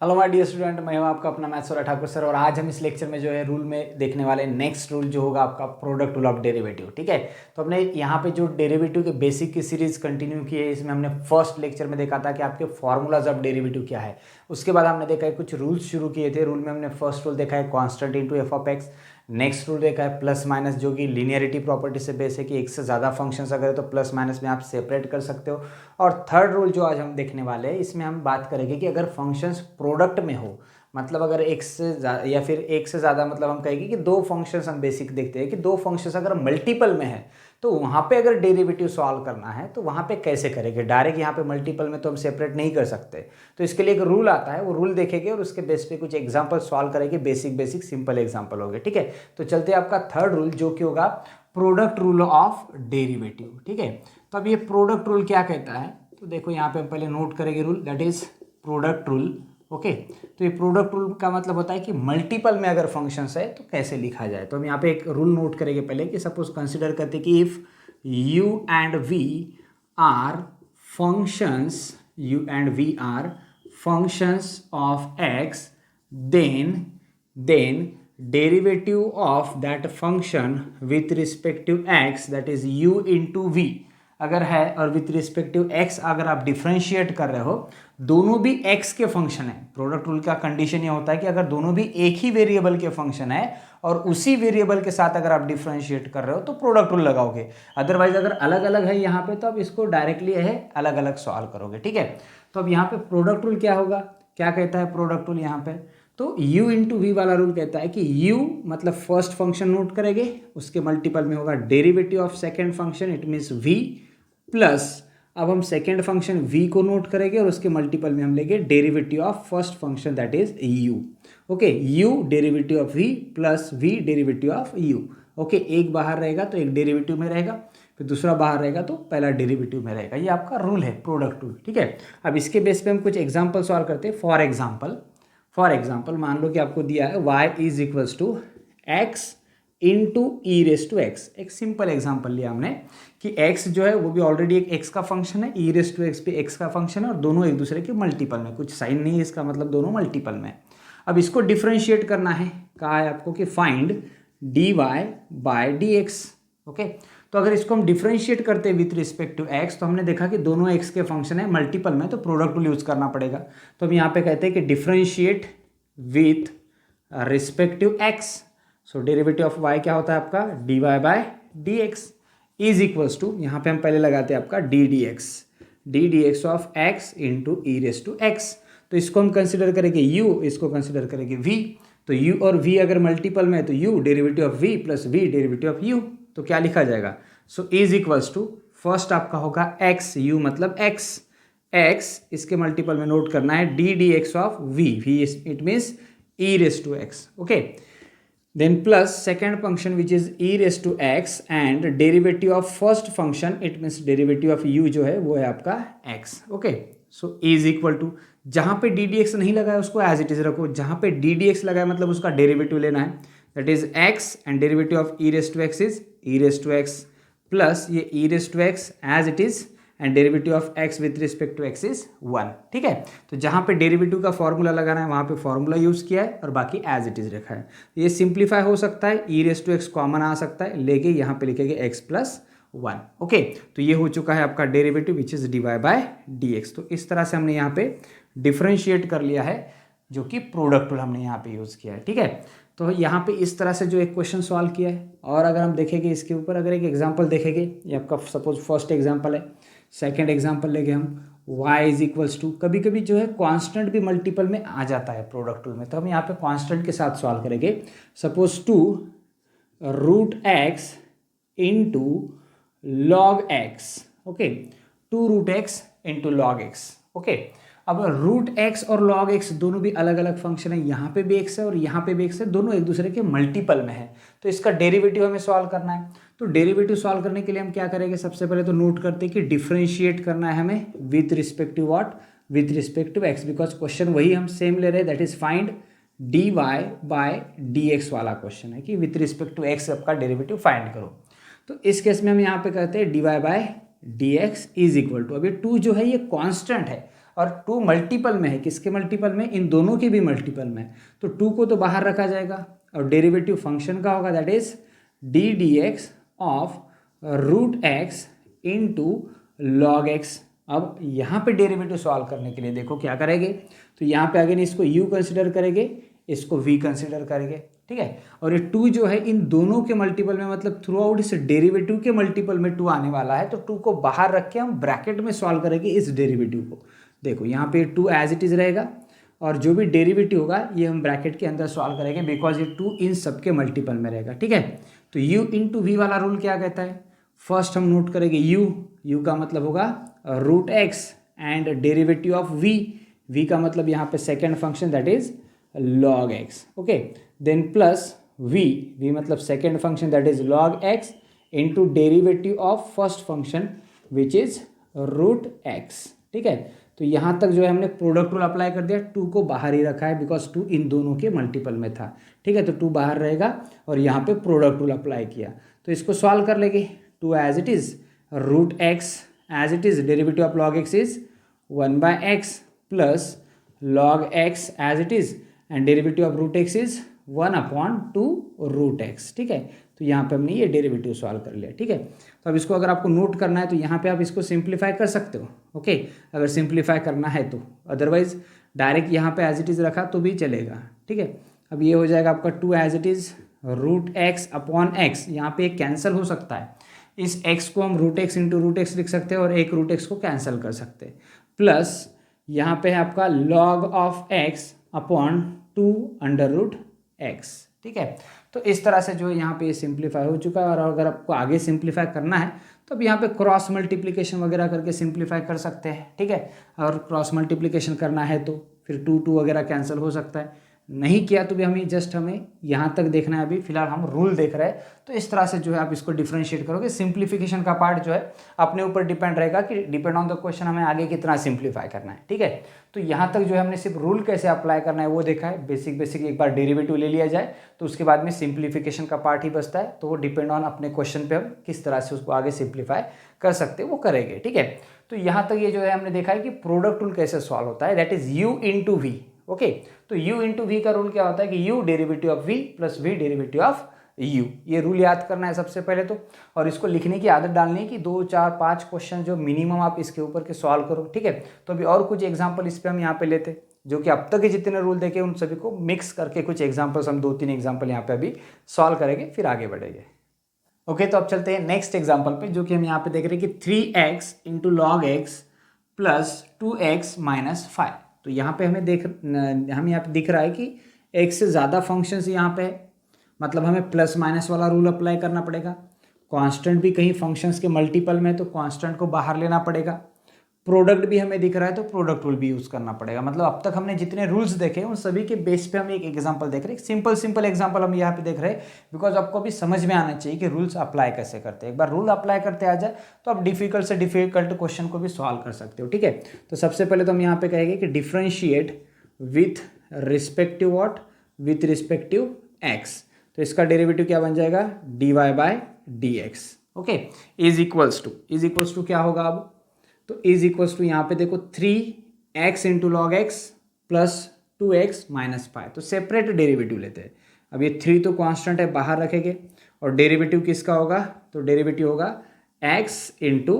Hello my dear student, मैं हूं आपका अपना मैथ्स वाला ठाकुर सर। और आज हम इस लेक्चर में जो है रूल में देखने वाले नेक्स्ट रूल जो होगा आपका प्रोडक्ट रूल ऑफ डेरिवेटिव। ठीक है, तो हमने यहाँ पे जो डेरिवेटिव के बेसिक की सीरीज कंटिन्यू की है, इसमें हमने फर्स्ट लेक्चर में देखा था कि आपके फॉर्मूलाज ऑफ डेरिवेटिव क्या है। उसके बाद हमने देखा है कुछ रूल्स शुरू किए थे। रूल में हमने फर्स्ट रूल देखा है constant into F of x. Next rule देखा है प्लस माइनस, जो कि लीनियरिटी प्रॉपर्टी से बेस है कि एक से ज़्यादा फंक्शंस अगर है तो प्लस माइनस में आप सेपरेट कर सकते हो। और थर्ड रूल जो आज हम देखने वाले हैं, इसमें हम बात करेंगे कि अगर फंक्शंस प्रोडक्ट में हो, मतलब अगर एक से या फिर एक से ज़्यादा, मतलब हम कहेंगे कि दो फंक्शंस, हम बेसिक देखते हैं कि दो फंक्शंस अगर मल्टीपल में है तो वहाँ पे अगर डेरिवेटिव सॉल्व करना है तो वहाँ पे कैसे करेंगे। डायरेक्ट यहाँ पे मल्टीपल में तो हम सेपरेट नहीं कर सकते, तो इसके लिए एक रूल आता है, वो रूल देखेंगे और उसके बेस पे कुछ एग्जाम्पल सॉल्व करेंगे। बेसिक सिंपल एग्जाम्पल होंगे। ठीक है, तो चलते हैं आपका थर्ड रूल जो कि होगा प्रोडक्ट रूल ऑफ डेरिवेटिव। ठीक है, तो अब ये प्रोडक्ट रूल क्या कहता है, तो देखो यहाँ पे हम पहले नोट करेंगे rule, that is product rule. Okay, तो ये प्रोडक्ट रूल का मतलब होता है कि मल्टीपल में अगर फंक्शंस है तो कैसे लिखा जाए। तो हम यहाँ पे एक रूल नोट करेंगे पहले कि सपोज कंसिडर करते कि if u and v are functions, u and v are functions of x, then derivative of that function with respect to x, that is u into v अगर है और with respective x अगर आप differentiate कर रहे हो, दोनों भी x के फंक्शन है। प्रोडक्ट रूल का कंडीशन ये होता है कि अगर दोनों भी एक ही वेरिएबल के फंक्शन है और उसी वेरिएबल के साथ अगर आप डिफ्रेंशिएट कर रहे हो तो प्रोडक्ट रूल लगाओगे। अदरवाइज अगर अलग अलग है यहाँ पे तो आप इसको डायरेक्टली है अलग अलग सॉल्व करोगे। ठीक है, तो अब यहाँ पे प्रोडक्ट रूल क्या होगा, क्या कहता है प्रोडक्ट रूल यहाँ पे, तो u इंटू वी वाला रूल कहता है कि u मतलब फर्स्ट फंक्शन नोट करेंगे, उसके मल्टीपल में होगा derivative of second function, it means v plus, अब हम सेकेंड फंक्शन v को नोट करेंगे और उसके मल्टीपल में हम लेंगे derivative of first function that is u। Okay, u derivative of v plus v derivative of u। Okay, एक बाहर रहेगा तो एक डेरिवेटिव में रहेगा, फिर दूसरा बाहर रहेगा तो पहला डेरिवेटिव में रहेगा। ये आपका रूल है प्रोडक्ट रूल। ठीक है, अब इसके बेस पे हम कुछ एग्जाम्पल सॉल्व करते हैं। फॉर एग्जाम्पल मान लो कि आपको दिया है y is equals to x into e raise to x. एक सिंपल एग्जाम्पल लिया हमने कि x जो है वो भी ऑलरेडी एक x का फंक्शन है, ई रेस टू एक्स भी x का फंक्शन है और दोनों एक दूसरे के मल्टीपल में, कुछ साइन नहीं है इसका मतलब दोनों मल्टीपल में। अब इसको डिफ्रेंशिएट करना है, कहा है आपको कि find dy by dx। Okay, तो अगर इसको हम डिफ्रेंशिएट करते हैं विथ रिस्पेक्ट टू x, तो हमने देखा कि दोनों x के फंक्शन है मल्टीपल में, तो प्रोडक्ट रूल यूज करना पड़ेगा। तो हम यहाँ पे कहते हैं कि differentiate with respect to x, so derivative of y क्या होता है आपका dy by dx is equals to, यहाँ पे हम पहले लगाते हैं आपका d d x of x into e raise to x. तो इसको हम कंसिडर करेंगे u, इसको कंसिडर करेंगे v। तो u और v अगर मल्टीपल में है तो u derivative of v plus v derivative of u, तो क्या लिखा जाएगा, so is equals to first आपका होगा x, u मतलब x इसके मल्टीपल में नोट करना है d x of v it means e raise to x. Okay, then plus second function which is e raised to x and derivative of first function, it means derivative of u जो है वो है आपका x। Okay, so is equal to, जहाँ पे D d x नहीं लगाया उसको एज इट इज रखो, जहाँ पे डी डी एक्स लगाया मतलब उसका डेरिवेटिव लेना है, that is x and derivative of e raised to x is e raised to x plus ये e raised to x as it is and derivative of x with respect to x is 1। ठीक है, तो जहाँ पे derivative का formula लगाना है वहाँ पे फॉर्मूला यूज किया है और बाकी एज इट इज रखा है। ये सिंप्लीफाई हो सकता है, ई रेस टू एक्स कॉमन आ सकता है, लेके यहाँ पे लिखेंगे x प्लस 1। ओके, तो ये हो चुका है आपका derivative which is d y by d x. तो इस तरह से हमने यहाँ पे डिफ्रेंशिएट कर लिया है, जो कि प्रोडक्ट रूल हमने यहाँ पे यूज किया है। ठीक है, तो यहाँ पे इस तरह से जो एक क्वेश्चन सॉल्व किया है। और अगर हम देखेंगे इसके ऊपर, अगर एक एग्जांपल देखेंगे, ये आपका सपोज फर्स्ट एग्जांपल है, सेकंड एग्जांपल लेंगे हम y इज इक्वल्स टू, कभी कभी जो है कांस्टेंट भी मल्टीपल में आ जाता है प्रोडक्ट रूल में, तो हम यहाँ पे कांस्टेंट के साथ सॉल्व करेंगे। Suppose two root x into log x. Okay, two root x into log x. Okay, अब रूट एक्स और लॉग एक्स दोनों भी अलग अलग फंक्शन है, यहाँ पे भी एक्स है और यहाँ पे भी एक्स है, दोनों एक दूसरे के मल्टीपल में है, तो इसका डेरिवेटिव हमें सॉल्व करना है। तो डेरिवेटिव सॉल्व करने के लिए हम क्या करेंगे, सबसे पहले तो नोट करते हैं कि डिफ्रेंशिएट करना है हमें with respect to what, with respect to x, because question वही हम सेम ले रहे हैं, that is find d y by d x वाला क्वेश्चन है कि विथ रिस्पेक्ट टू एक्स आपका डेरिवेटिव फाइंड करो। तो इस केस में हम यहाँ पे कहते हैं d y by d x is equal to, अब ये टू जो है ये कॉन्स्टेंट है, और 2 मल्टीपल में है, किसके मल्टीपल में, इन दोनों के भी मल्टीपल में, तो 2 को तो बाहर रखा जाएगा और डेरिवेटिव फंक्शन का होगा that is d d x of root x into log x. अब यहाँ पे डेरिवेटिव सॉल्व करने के लिए देखो क्या करेंगे, तो यहाँ पे अगेन इसको u कंसिडर करेंगे, इसको v कंसिडर करेंगे, ठीक है। और ये 2 जो है इन दोनों के मल्टीपल में, मतलब थ्रू आउट इस डेरिवेटिव के मल्टीपल में 2 आने वाला है, तो 2 को बाहर रख के हम ब्रैकेट में सॉल्व करेंगे इस डेरिवेटिव को। देखो यहाँ पे 2 एज इट इज रहेगा और जो भी डेरिवेटिव होगा ये हम ब्रैकेट के अंदर सॉल्व करेंगे बिकॉज ये 2 इन सबके मल्टीपल में रहेगा, ठीक है। तो u इंटू वी वाला रूल क्या कहता है, फर्स्ट हम नोट करेंगे u का मतलब होगा root x and derivative of v का मतलब यहाँ पे second function that is log x, okay. Then plus v मतलब second function that is log x into derivative of first function which is root x, ठीक है। तो यहाँ तक जो है हमने प्रोडक्ट रूल अप्लाई कर दिया, 2 को बाहर ही रखा है बिकॉज 2 इन दोनों के मल्टीपल में था, ठीक है। तो 2 बाहर रहेगा और यहाँ पे प्रोडक्ट रूल अप्लाई किया, तो इसको सॉल्व कर लेंगे। 2 as it is root x as it is derivative of log x is 1/x plus log x as it is and derivative of root x is 1/2 root x, ठीक है। तो यहाँ पे हमने ये डेरिवेटिव सॉल्व कर लिया, ठीक है। तो अब इसको अगर आपको नोट करना है तो यहाँ पे आप इसको सिंप्लीफाई कर सकते हो, ओके, अगर सिंप्लीफाई करना है तो, अदरवाइज डायरेक्ट यहाँ पे एज इट इज़ रखा तो भी चलेगा, ठीक है। अब ये हो जाएगा आपका 2 as it is root x upon x, यहाँ पे एक कैंसिल हो सकता है, इस x को हम root x into root x लिख सकते हैं और एक रूट एक्स को कैंसिल कर सकते हैं, प्लस यहाँ पे है आपका log of x upon 2 under root x, ठीक है। तो इस तरह से जो है यहाँ पे सिंप्लीफाई हो चुका है। और अगर आपको आगे सिंप्लीफाई करना है तो अब यहाँ पे क्रॉस मल्टीप्लिकेशन वगैरह करके सिंप्लीफाई कर सकते हैं, ठीक है। और क्रॉस मल्टीप्लिकेशन करना है तो फिर 2 वगैरह कैंसिल हो सकता है, नहीं किया तो भी हमें यहाँ तक देखना है, अभी फिलहाल हम रूल देख रहे हैं। तो इस तरह से जो है आप इसको डिफरेंशिएट करोगे। सिंप्लीफिकेशन का पार्ट जो है अपने ऊपर डिपेंड रहेगा कि डिपेंड ऑन द क्वेश्चन हमें आगे कितना सिंप्लीफाई करना है, ठीक है। तो यहाँ तक जो है हमने सिर्फ रूल कैसे अप्लाई करना है वो देखा है, बेसिक एक बार डेरिवेटिव ले लिया जाए तो उसके बाद में सिंप्लीफिकेशन का पार्ट ही बचता है, तो वो डिपेंड ऑन अपने क्वेश्चन पे हम किस तरह से उसको आगे सिंप्लीफाई कर सकते हैं वो करेंगे, ठीक है। तो यहाँ तक ये जो है हमने देखा है कि प्रोडक्ट रूल कैसे सॉल्व होता है, that is u into v, okay. तो u इंटू वी का रूल क्या होता है कि u derivative of v plus v derivative of u, ये रूल याद करना है सबसे पहले तो। और इसको लिखने की आदत डालनी है कि 2, 4, 5 क्वेश्चन जो मिनिमम आप इसके ऊपर के सॉल्व करो, ठीक है। तो अभी और कुछ एग्जांपल इस पे हम यहाँ पे लेते, जो कि अब तक के जितने रूल देखे उन सभी को मिक्स करके कुछ एग्जाम्पल्स, हम 2-3 एग्जाम्पल यहाँ पे अभी सॉल्व करेंगे, फिर आगे बढ़ेंगे, ओके। तो अब चलते हैं नेक्स्ट एग्जाम्पल पे, जो कि हम यहाँ पे देख रहे हैं कि 3x into log x plus 2x minus 5। तो यहाँ पे हम यहाँ पे दिख रहा है कि एक से ज़्यादा फंक्शंस यहाँ पे है, मतलब हमें प्लस माइनस वाला रूल अप्लाई करना पड़ेगा। कांस्टेंट भी कहीं फंक्शंस के मल्टीपल में, तो कांस्टेंट को बाहर लेना पड़ेगा। प्रोडक्ट भी हमें दिख रहा है तो प्रोडक्ट रूल भी यूज़ करना पड़ेगा। मतलब अब तक हमने जितने रूल्स देखे उन सभी के बेस पे हम एक एग्जांपल देख रहे हैं, सिंपल एग्जांपल हम यहाँ पे देख रहे हैं, बिकॉज आपको अभी समझ में आना चाहिए कि रूल्स अप्लाई कैसे करते हैं। एक बार रूल अप्लाई करते आ जाए तो आप डिफिकल्ट से डिफिकल्ट क्वेश्चन को भी सॉल्व कर सकते हो, ठीक है। तो सबसे पहले तो हम यहाँ पे कहेंगे कि differentiate with respective what, with respective x. तो इसका डेरिवेटिव क्या बन जाएगा, dy/dx, okay. Is equals to क्या होगा अब, तो इज इक्वल्स टू यहाँ पे देखो 3x into log x plus 2x minus 5। तो सेपरेट डेरिवेटिव लेते हैं। अब ये 3 तो कांस्टेंट है, बाहर रखेंगे, और डेरिवेटिव किसका होगा, तो डेरिवेटिव होगा x इंटू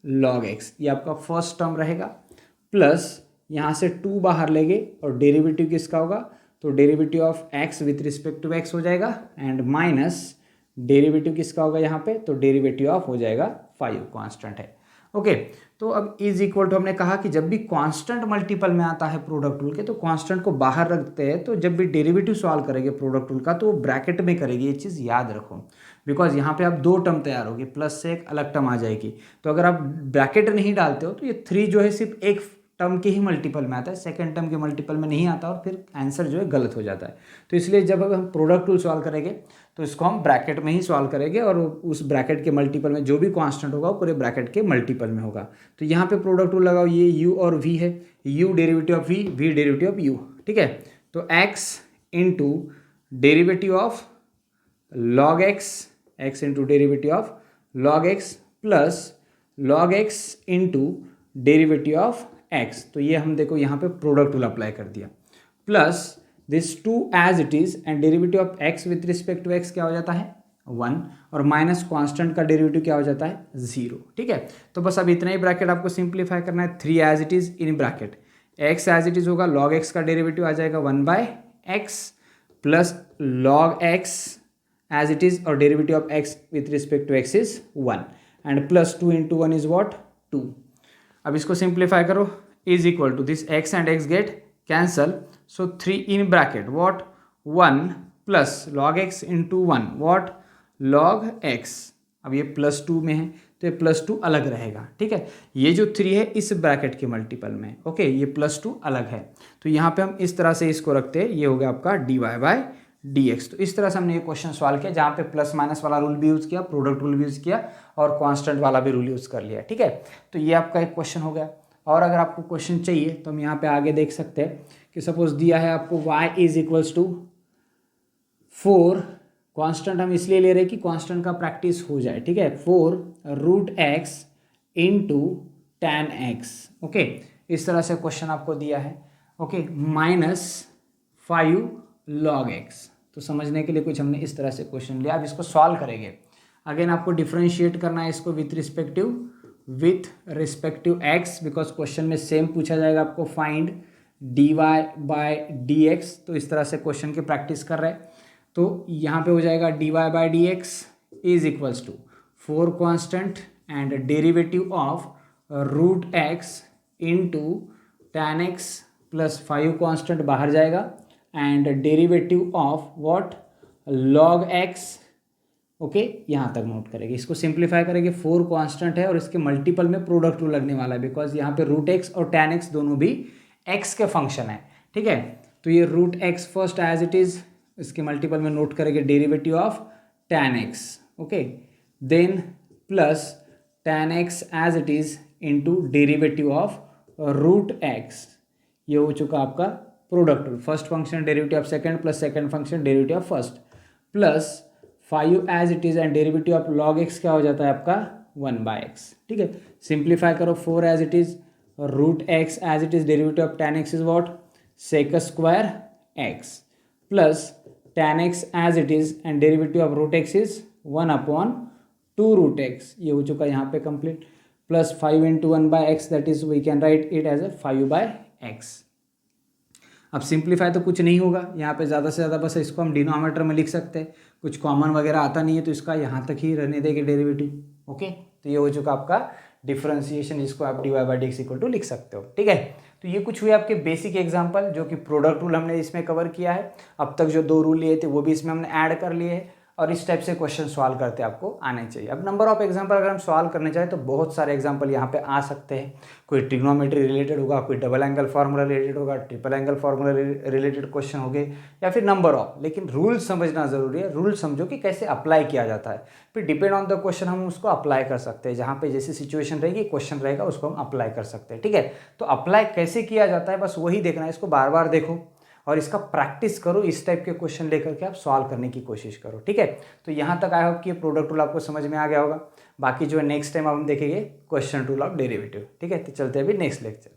लॉग एक्स, ये आपका फर्स्ट टर्म रहेगा, प्लस यहाँ से 2 बाहर लेंगे और डेरिवेटिव किसका होगा, तो derivative of x with respect to x हो जाएगा, एंड माइनस डेरिवेटिव किसका होगा यहाँ पे, तो डेरिवेटिव ऑफ हो जाएगा 5, कांस्टेंट है, ओके। तो अब इज इक्वल टू हमने कहा कि जब भी कांस्टेंट मल्टीपल में आता है प्रोडक्ट रूल के, तो कांस्टेंट को बाहर रखते हैं, तो जब भी डेरिवेटिव सॉल्व करेंगे प्रोडक्ट रूल का तो वो ब्रैकेट में करेगी, ये चीज़ याद रखो, बिकॉज यहाँ पे आप 2 टर्म तैयार होगी, प्लस से एक अलग टर्म आ जाएगी। तो अगर आप ब्रैकेट नहीं डालते हो तो ये 3 जो है सिर्फ एक टर्म के ही मल्टीपल में आता है, सेकंड टर्म के मल्टीपल में नहीं आता और फिर आंसर जो है गलत हो जाता है। तो इसलिए जब हम प्रोडक्ट रूल सॉल्व करेंगे तो इसको हम ब्रैकेट में ही सॉल्व करेंगे, और उस ब्रैकेट के मल्टीपल में जो भी कांस्टेंट होगा वो पूरे ब्रैकेट के मल्टीपल में होगा। तो यहाँ पे प्रोडक्ट रूल लगाओ, ये u और v है, u derivative of v derivative of u, ठीक है। तो x into derivative of log x into derivative of log x plus log x into derivative of x, तो ये हम देखो यहाँ पे प्रोडक्ट रूल अप्लाई कर दिया, plus this 2 as it is and derivative of x with respect to x क्या हो जाता है 1, और माइनस कांस्टेंट का डेरिवेटिव क्या हो जाता है 0। ठीक है, तो बस अब इतना ही ब्रैकेट आपको सिंप्लीफाई करना है। 3 as it is in bracket x as it is होगा, लॉग एक्स का डेरिवेटिव आ जाएगा 1/x plus log x as it is और derivative of x with respect to x is 1 and plus 2 into 1 is what 2। अब इसको simplify करो, is equal to this x and x get cancel, so 3 in bracket what 1 plus log x into 1 what log x. अब ये +2 में है तो ये +2 अलग रहेगा। ठीक है, ये जो 3 है इस ब्रैकेट के मल्टीपल में, ओके, ये +2 अलग है, तो यहाँ पे हम इस तरह से इसको रखते हैं, ये हो गया आपका dy/dx। तो इस तरह से हमने ये क्वेश्चन सॉल्व किया, जहाँ पे प्लस माइनस वाला रूल भी यूज़ किया, प्रोडक्ट रूल भी यूज़ किया और कांस्टेंट वाला भी रूल यूज़ कर लिया। ठीक है, तो ये आपका एक क्वेश्चन हो गया। और अगर आपको क्वेश्चन चाहिए तो हम यहाँ पे आगे देख सकते हैं कि सपोज दिया है आपको y = 4, कांस्टेंट हम इसलिए ले रहे हैं कि कांस्टेंट का प्रैक्टिस हो जाए। ठीक है, 4√x into tan x, okay, इस तरह से क्वेश्चन आपको दिया है, ओके, -5 log x। तो समझने के लिए कुछ हमने इस तरह से क्वेश्चन लिया। अब इसको सॉल्व करेंगे, अगेन आपको डिफ्रेंशिएट करना है इसको with respective x, because question में सेम पूछा जाएगा आपको, फाइंड dy/dx। तो इस तरह से क्वेश्चन की प्रैक्टिस कर रहे हैं, तो यहाँ पे हो जाएगा dy/dx is equals to 4 constant and derivative of √x into tan x plus 5 constant बाहर जाएगा and derivative of what log x, okay, यहाँ तक नोट करेंगे, इसको सिंप्लीफाई करेंगे। 4 कांस्टेंट है और इसके मल्टीपल में प्रोडक्ट रूल लगने वाला है, बिकॉज यहाँ पे √x और tan x दोनों भी x के फंक्शन है। ठीक है, तो ये √x first as it is, इसके मल्टीपल में नोट करेंगे derivative of tan x, okay, then plus tan x as it is into derivative of √x, ये हो चुका आपका product rule, first function derivative of second plus second function derivative of first, plus 5 as it is and derivative of log x क्या हो जाता है आपका 1/x। ठीक है, सिंप्लीफाई करो, 4 as it is, √x as it is, derivative of tan x is what sec² x plus tan x as it is and derivative of √x is 1/2√x, ये हो चुका यहाँ पे complete, plus 5 into 1/x, that is we can write it as 5/x। अब simplify तो कुछ नहीं होगा, यहाँ पे ज़्यादा से ज़्यादा बस इसको हम डिनोमिनेटर में लिख सकते हैं, कुछ कॉमन वगैरह आता नहीं है तो इसका यहाँ तक ही रहने देंगे डेरिवेटिव। ओके, तो ये हो चुका आपका डिफरेंशिएशन, इसको आप dy/dx इक्वल टू लिख सकते हो। ठीक है, तो ये कुछ हुए आपके बेसिक एग्जांपल, जो कि प्रोडक्ट रूल हमने इसमें कवर किया है। अब तक जो 2 रूल लिए थे वो भी इसमें हमने ऐड कर लिए हैं और इस टाइप से क्वेश्चन सॉल्व करते आपको आने चाहिए। अब नंबर ऑफ एग्जांपल अगर हम सॉल्व करने चाहें तो बहुत सारे एग्जांपल यहाँ पे आ सकते हैं, कोई ट्रिग्नोमेट्री रिलेटेड होगा, कोई डबल एंगल फार्मूला रिलेटेड होगा, triple angle formula related question हो गए, या फिर नंबर ऑफ, लेकिन रूल समझना जरूरी है। रूल समझो कि कैसे अप्लाई किया जाता है, फिर डिपेंड ऑन द क्वेश्चन हम उसको अप्लाई कर सकते हैं, जहाँ पे जैसी सिचुएशन रहेगी क्वेश्चन रहेगा उसको हम अप्लाई कर सकते हैं। ठीक है, तो अप्लाई कैसे किया जाता है बस वही देखना है, इसको बार बार देखो और इसका प्रैक्टिस करो, इस टाइप के क्वेश्चन लेकर के आप सॉल्व करने की कोशिश करो। ठीक है, तो यहाँ तक आई होप कि ये प्रोडक्ट रूल आपको समझ में आ गया होगा। बाकी जो है नेक्स्ट टाइम हम देखेंगे क्वेश्चन रूल ऑफ डेरिवेटिव। ठीक है, तो चलते हैं अभी नेक्स्ट लेक्चर।